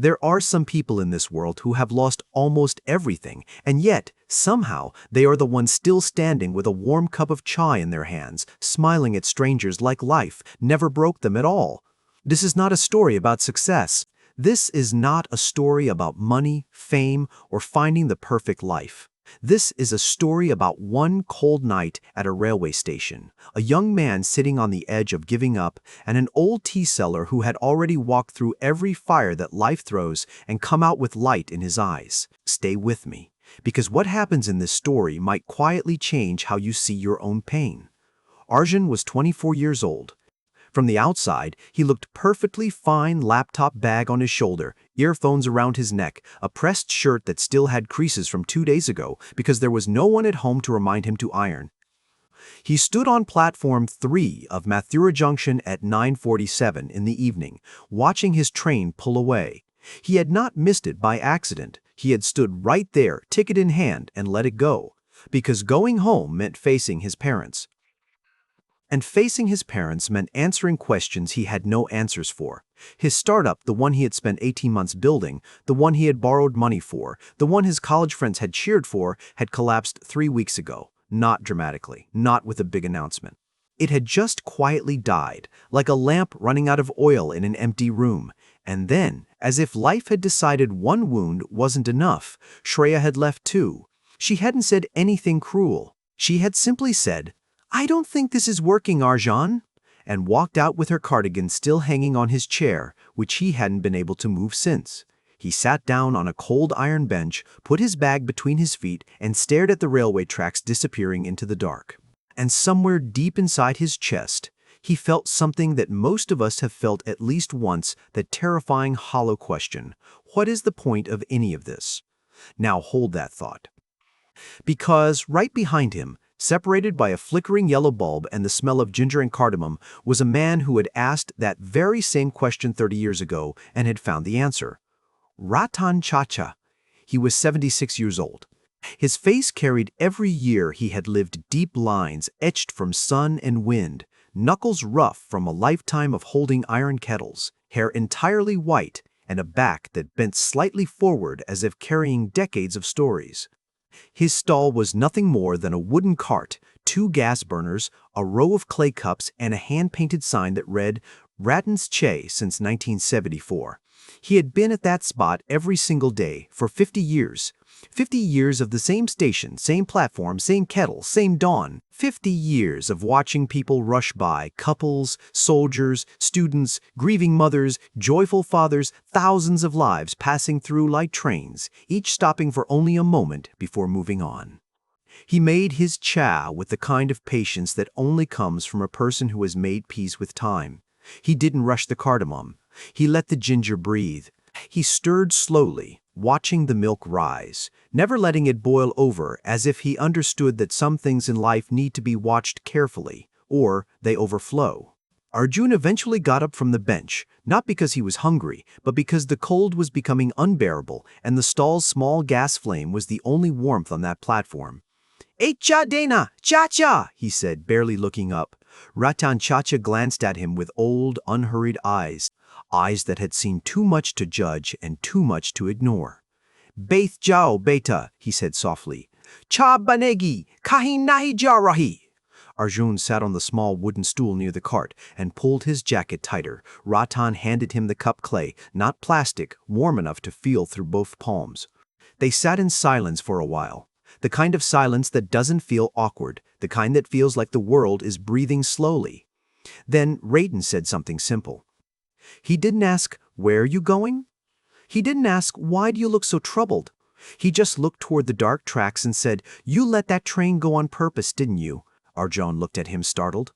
There are some people in this world who have lost almost everything, and yet, somehow, they are the ones still standing with a warm cup of chai in their hands, smiling at strangers like life never broke them at all. This is not a story about success. This is not a story about money, fame, or finding the perfect life. This is a story about one cold night at a railway station, a young man sitting on the edge of giving up, and an old tea seller who had already walked through every fire that life throws and come out with light in his eyes. Stay with me, because what happens in this story might quietly change how you see your own pain. Arjun was 24 years old. From the outside, he looked perfectly fine, laptop bag on his shoulder, earphones around his neck, a pressed shirt that still had creases from 2 days ago because there was no one at home to remind him to iron. He stood on platform 3 of Mathura Junction at 9:47 in the evening, watching his train pull away. He had not missed it by accident. He had stood right there, ticket in hand, and let it go, because going home meant facing his parents. And facing his parents meant answering questions he had no answers for. His startup, the one he had spent 18 months building, the one he had borrowed money for, the one his college friends had cheered for, had collapsed 3 weeks ago. Not dramatically, not with a big announcement. It had just quietly died, like a lamp running out of oil in an empty room. And then, as if life had decided one wound wasn't enough, Shreya had left too. She hadn't said anything cruel. She had simply said, "I don't think this is working, Arjun," and walked out with her cardigan still hanging on his chair, which he hadn't been able to move since. He sat down on a cold iron bench, put his bag between his feet, and stared at the railway tracks disappearing into the dark. And somewhere deep inside his chest, he felt something that most of us have felt at least once, that terrifying hollow question: what is the point of any of this? Now hold that thought. Because right behind him, separated by a flickering yellow bulb and the smell of ginger and cardamom, was a man who had asked that very same question 30 years ago and had found the answer. Ratan Chacha. He was 76 years old. His face carried every year he had lived deep lines etched from sun and wind, knuckles rough from a lifetime of holding iron kettles, hair entirely white, and a back that bent slightly forward as if carrying decades of stories. His stall was nothing more than a wooden cart, 2 gas burners, a row of clay cups, and a hand-painted sign that read, "Ratan Chacha since 1974. He had been at that spot every single day for 50 years. 50 years of the same station, same platform, same kettle, same dawn. 50 years of watching people rush by, couples, soldiers, students, grieving mothers, joyful fathers, thousands of lives passing through like trains, each stopping for only a moment before moving on. He made his cha with the kind of patience that only comes from a person who has made peace with time. He didn't rush the cardamom. He let the ginger breathe. He stirred slowly, watching the milk rise, never letting it boil over, as if he understood that some things in life need to be watched carefully, or they overflow. Arjun eventually got up from the bench, not because he was hungry, but because the cold was becoming unbearable and the stall's small gas flame was the only warmth on that platform. "Echa Dana, Chacha," he said, barely looking up. Ratan Chacha glanced at him with old, unhurried eyes that had seen too much to judge and too much to ignore. "Baith jao, beta," he said softly. "Cha banegi, kahin nahi ja rahi." Arjun sat on the small wooden stool near the cart and pulled his jacket tighter. Ratan handed him the cup clay, not plastic, warm enough to feel through both palms. They sat in silence for a while. The kind of silence that doesn't feel awkward, the kind that feels like the world is breathing slowly. Then Ratan said something simple. He didn't ask, "Where are you going?" He didn't ask, "Why do you look so troubled?" He just looked toward the dark tracks and said, "You let that train go on purpose, didn't you?" Arjun looked at him startled.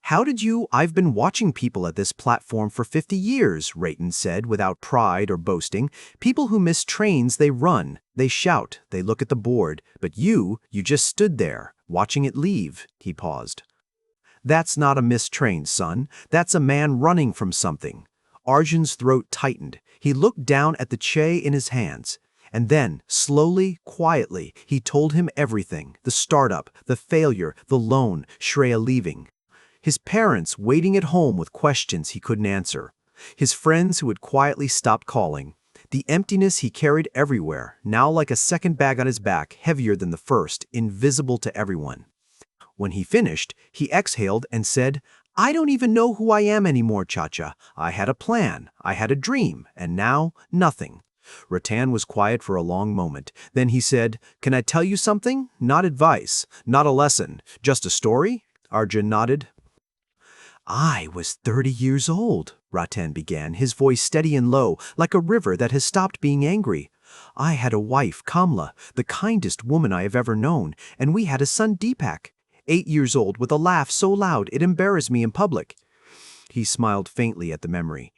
"How did you? I've been watching people at this platform for 50 years, Ratan said without pride or boasting. "People who miss trains, they run, they shout, they look at the board. But you just stood there, watching it leave." He paused. "That's not a missed train, son. That's a man running from something." Arjun's throat tightened. He looked down at the che in his hands. And then, slowly, quietly, he told him everything: the startup, the failure, the loan, Shreya leaving. His parents waiting at home with questions he couldn't answer. His friends who had quietly stopped calling. The emptiness he carried everywhere, now like a second bag on his back, heavier than the first, invisible to everyone. When he finished, he exhaled and said, "I don't even know who I am anymore, Chacha. I had a plan, I had a dream, and now, nothing." Ratan was quiet for a long moment. Then he said, "Can I tell you something? Not advice, not a lesson, just a story?" Arjun nodded. "I was 30 years old," Ratan began, his voice steady and low, like a river that has stopped being angry. "I had a wife, Kamla, the kindest woman I have ever known, and we had a son, Deepak, 8 years old, with a laugh so loud it embarrassed me in public." He smiled faintly at the memory.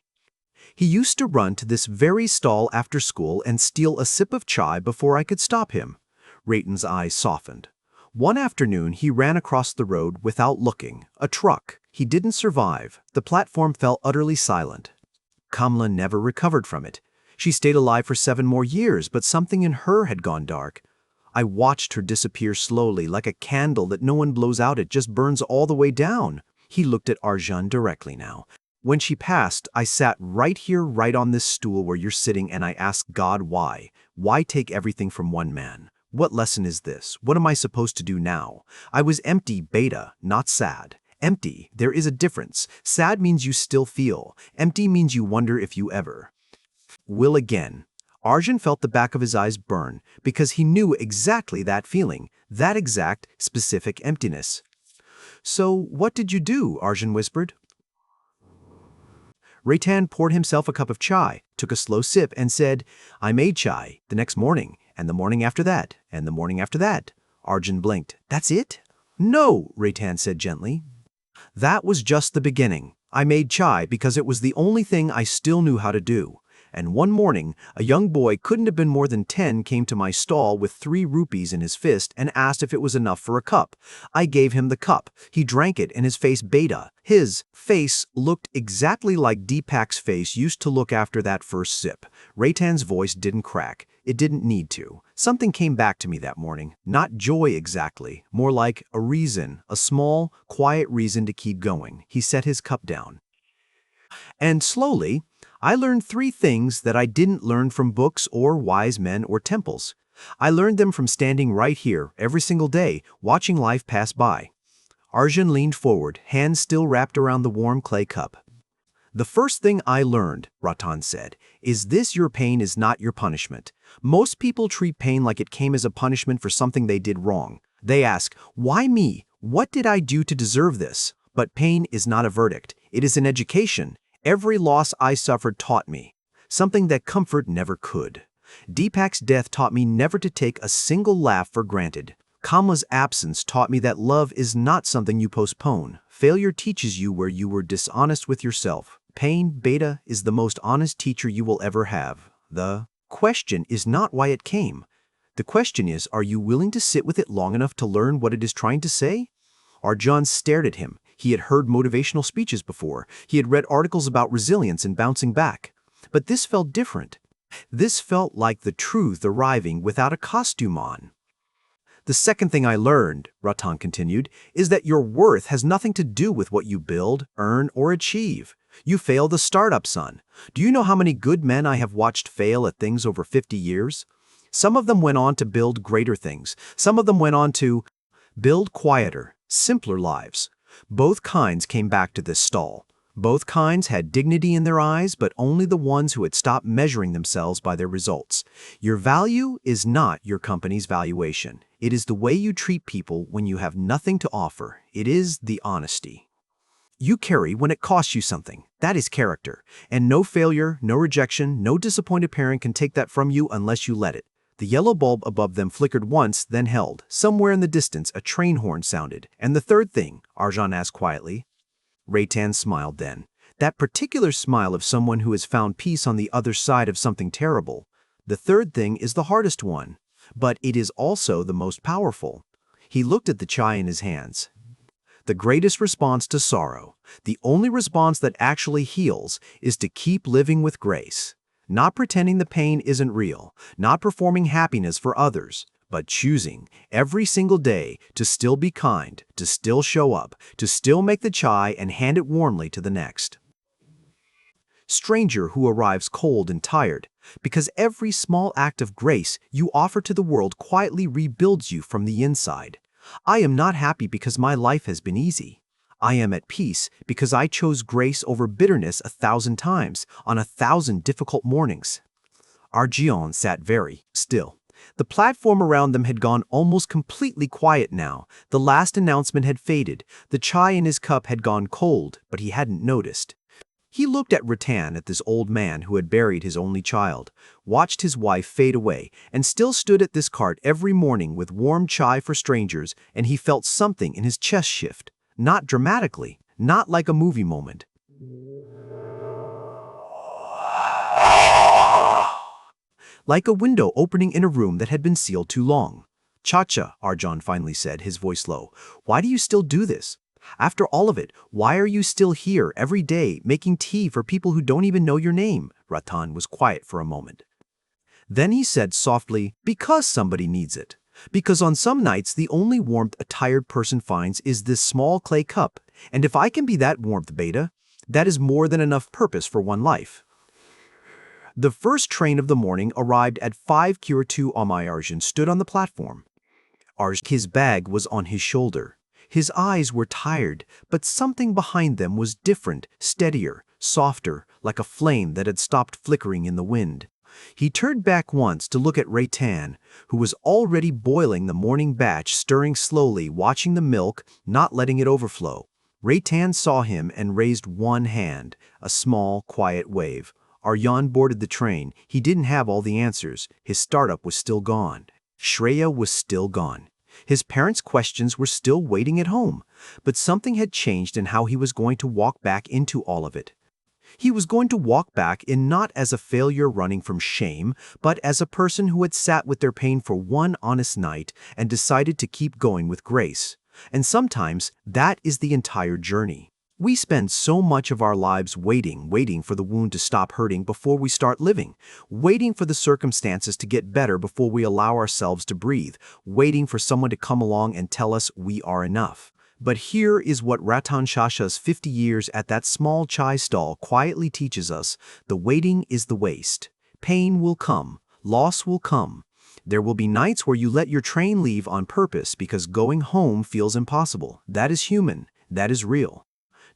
"He used to run to this very stall after school and steal a sip of chai before I could stop him." Ratan's eyes softened. "One afternoon he ran across the road without looking. A truck. He didn't survive. The platform fell utterly silent. Kamla never recovered from it. She stayed alive for 7 more years, but something in her had gone dark. I watched her disappear slowly, like a candle that no one blows out, it just burns all the way down." He looked at Arjun directly now. "When she passed, I sat right here, right on this stool where you're sitting, and I asked God why. Why take everything from one man? What lesson is this? What am I supposed to do now?" I was empty, beta, not sad. Empty, there is a difference. Sad means you still feel. Empty means you wonder if you ever will again. Arjun felt the back of his eyes burn because he knew exactly that feeling, that exact, specific emptiness. "So what did you do?" Arjun whispered. Ratan poured himself a cup of chai, took a slow sip, and said, "I made chai the next morning, and the morning after that, and the morning after that." Arjun blinked. "That's it?" "No," Ratan said gently. "That was just the beginning. I made chai because it was the only thing I still knew how to do. And one morning, a young boy, couldn't have been more than 10, came to my stall with 3 rupees in his fist and asked if it was enough for a cup. I gave him the cup. He drank it and his face beta. His face looked exactly like Deepak's face used to look after that first sip." Ratan's voice didn't crack. It didn't need to. "Something came back to me that morning. Not joy exactly, more like a reason, a small, quiet reason to keep going." He set his cup down. "And slowly, I learned 3 things that I didn't learn from books or wise men or temples. I learned them from standing right here every single day, watching life pass by." Arjun leaned forward, hands still wrapped around the warm clay cup. "The first thing I learned," Ratan said, "is this: your pain is not your punishment. Most people treat pain like it came as a punishment for something they did wrong. They ask, 'Why me? What did I do to deserve this?' But pain is not a verdict. It is an education. Every loss I suffered taught me something that comfort never could. Deepak's death taught me never to take a single laugh for granted. Kamla's absence taught me that love is not something you postpone. Failure teaches you where you were dishonest with yourself. Pain, beta, is the most honest teacher you will ever have. The question is not why it came. The question is, are you willing to sit with it long enough to learn what it is trying to say?" Arjun stared at him. He had heard motivational speeches before. He had read articles about resilience and bouncing back. But this felt different. This felt like the truth arriving without a costume on. "The second thing I learned," Ratan continued, "is that your worth has nothing to do with what you build, earn, or achieve. You failed the startup, son. Do you know how many good men I have watched fail at things over 50 years? Some of them went on to build greater things. Some of them went on to build quieter, simpler lives. Both kinds came back to this stall. Both kinds had dignity in their eyes, but only the ones who had stopped measuring themselves by their results. Your value is not your company's valuation. It is the way you treat people when you have nothing to offer. It is the honesty you carry when it costs you something. That is character. And no failure, no rejection, no disappointed parent can take that from you unless you let it." The yellow bulb above them flickered once, then held. Somewhere in the distance, a train horn sounded. "And the third thing?" Arjun asked quietly. Ratan smiled then. That particular smile of someone who has found peace on the other side of something terrible. "The third thing is the hardest one, but it is also the most powerful." He looked at the chai in his hands. "The greatest response to sorrow, the only response that actually heals, is to keep living with grace. Not pretending the pain isn't real, not performing happiness for others, but choosing every single day to still be kind, to still show up, to still make the chai and hand it warmly to the next." stranger who arrives cold and tired, because every small act of grace you offer to the world quietly rebuilds you from the inside. I am not happy because my life has been easy. I am at peace because I chose grace over bitterness 1,000 times on 1,000 difficult mornings. Arjun sat very still. The platform around them had gone almost completely quiet now. The last announcement had faded. The chai in his cup had gone cold, but he hadn't noticed. He looked at Ratan, at this old man who had buried his only child, watched his wife fade away, and still stood at this cart every morning with warm chai for strangers, and he felt something in his chest shift. Not dramatically, not like a movie moment. Like a window opening in a room that had been sealed too long. Chacha, Arjun finally said, his voice low, why do you still do this? After all of it, why are you still here every day making tea for people who don't even know your name? Ratan was quiet for a moment. Then he said softly, because somebody needs it. Because on some nights the only warmth a tired person finds is this small clay cup, and if I can be that warmth, Beta, that is more than enough purpose for one life. The first train of the morning arrived at 5:02. Arjun stood on the platform. His bag was on his shoulder. His eyes were tired, but something behind them was different, steadier, softer, like a flame that had stopped flickering in the wind. He turned back once to look at Ratan, who was already boiling the morning batch, stirring slowly, watching the milk, not letting it overflow. Ratan saw him and raised one hand, a small, quiet wave. Arjun boarded the train. He didn't have all the answers. His startup was still gone. Shreya was still gone. His parents' questions were still waiting at home. But something had changed in how he was going to walk back into all of it. He was going to walk back in not as a failure running from shame, but as a person who had sat with their pain for one honest night and decided to keep going with grace. And sometimes that is the entire journey. We spend so much of our lives waiting for the wound to stop hurting before we start living, waiting for the circumstances to get better before we allow ourselves to breathe, waiting for someone to come along and tell us we are enough. But here is what Ratan Chacha's 50 years at that small chai stall quietly teaches us: the waiting is the waste. Pain will come, loss will come. There will be nights where you let your train leave on purpose because going home feels impossible. That is human, that is real.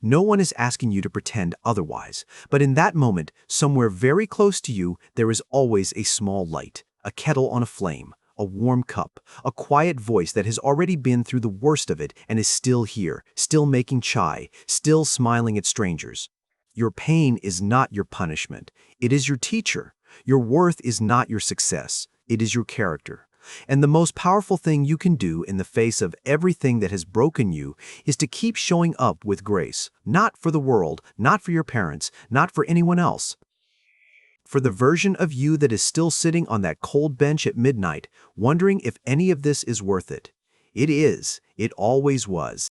No one is asking you to pretend otherwise, but in that moment, somewhere very close to you, there is always a small light, a kettle on a flame, a warm cup, a quiet voice that has already been through the worst of it and is still here, still making chai, still smiling at strangers. Your pain is not your punishment. It is your teacher. Your worth is not your success. It is your character. And the most powerful thing you can do in the face of everything that has broken you is to keep showing up with grace, not for the world, not for your parents, not for anyone else. For the version of you that is still sitting on that cold bench at midnight, wondering if any of this is worth it. It is. It always was.